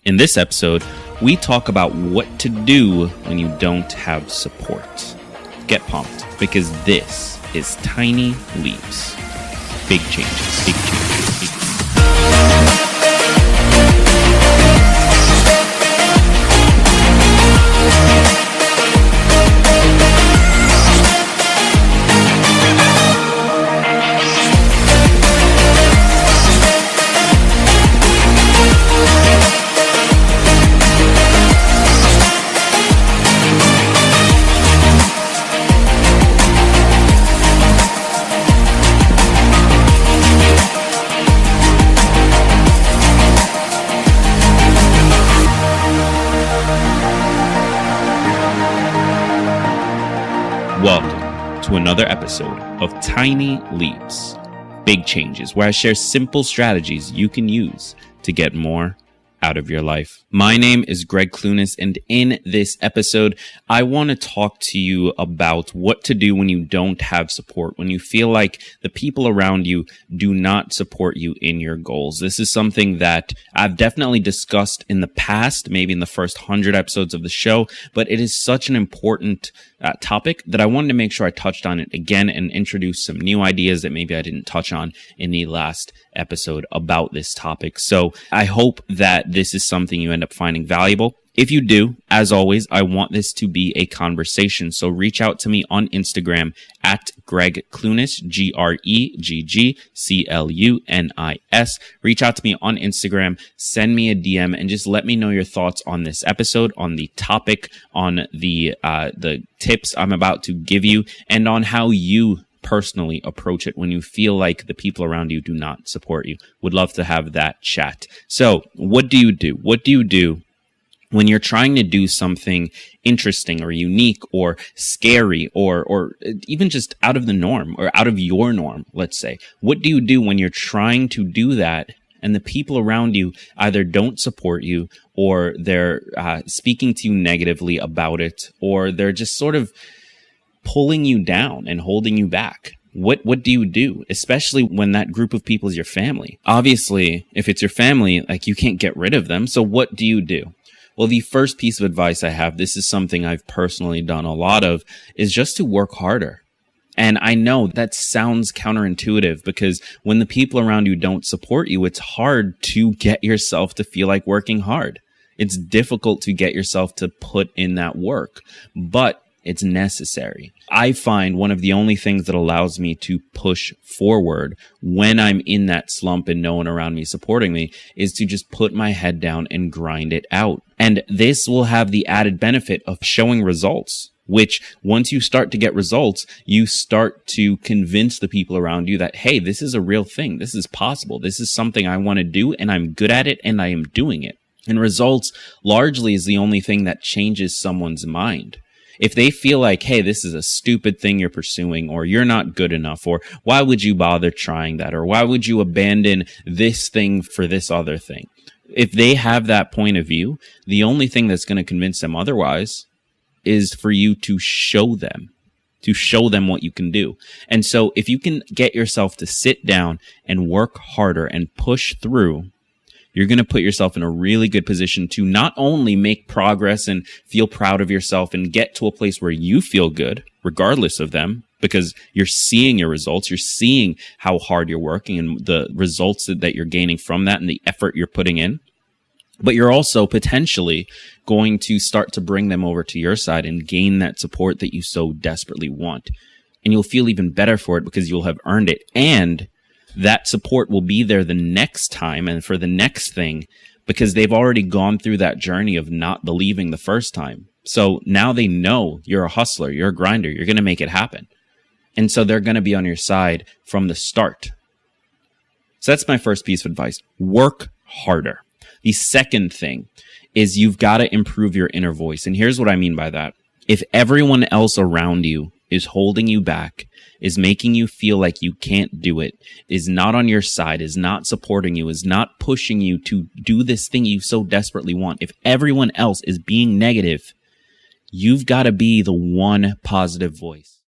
In this episode, we talk about what to do when you don't have support. Get pumped, because this is Tiny Leaps. Big changes, big changes, big changes. Welcome to another episode of Tiny Leaps, Big Changes, where I share simple strategies you can use to get more out of your life. My name is Greg Clunis, and in this episode, I want to talk to you about what to do when you don't have support, when you feel like the people around you do not support you in your goals. This is something that I've definitely discussed in the past, maybe in the first 100 episodes of the show, but it is such an important topic that I wanted to make sure I touched on it again and introduce some new ideas that maybe I didn't touch on in the last episode about this topic. So I hope that this is something you end up finding valuable. If you do, as always, I want this to be a conversation. So reach out to me on Instagram at Greg Clunis, GreggClunis. Reach out to me on Instagram, send me a DM, and just let me know your thoughts on this episode, on the topic, on the tips I'm about to give you, and on how you personally approach it when you feel like the people around you do not support you. Would love to have that chat. So what do you do? What do you do when you're trying to do something interesting or unique or scary or even just out of the norm or out of your norm, let's say? What do you do when you're trying to do that and the people around you either don't support you or they're speaking to you negatively about it, or they're just sort of pulling you down and holding you back? What do you do, especially when that group of people is your family? Obviously, if it's your family, like, you can't get rid of them. So what do you do? Well, the first piece of advice I have, this is something I've personally done a lot of, is just to work harder. And I know that sounds counterintuitive, because when the people around you don't support you, it's hard to get yourself to feel like working hard. It's difficult to get yourself to put in that work, but it's necessary. I find one of the only things that allows me to push forward when I'm in that slump and no one around me supporting me is to just put my head down and grind it out. And this will have the added benefit of showing results, which once you start to get results, you start to convince the people around you that, hey, this is a real thing. This is possible. This is something I want to do, and I'm good at it, and I am doing it. And results largely is the only thing that changes someone's mind. If they feel like, hey, this is a stupid thing you're pursuing, or you're not good enough, or why would you bother trying that, or why would you abandon this thing for this other thing? If they have that point of view, the only thing that's going to convince them otherwise is for you to show them what you can do. And so if you can get yourself to sit down and work harder and push through, you're going to put yourself in a really good position to not only make progress and feel proud of yourself and get to a place where you feel good, regardless of them, because you're seeing your results, you're seeing how hard you're working and the results that you're gaining from that and the effort you're putting in, but you're also potentially going to start to bring them over to your side and gain that support that you so desperately want. And you'll feel even better for it because you'll have earned it. And that support will be there the next time and for the next thing, because they've already gone through that journey of not believing the first time. So now they know you're a hustler, you're a grinder, you're going to make it happen. And so they're going to be on your side from the start. So that's my first piece of advice. Work harder. The second thing is you've got to improve your inner voice. And here's what I mean by that. If everyone else around you is holding you back, is making you feel like you can't do it, is not on your side, is not supporting you, is not pushing you to do this thing you so desperately want, if everyone else is being negative, you've got to be the one positive voice.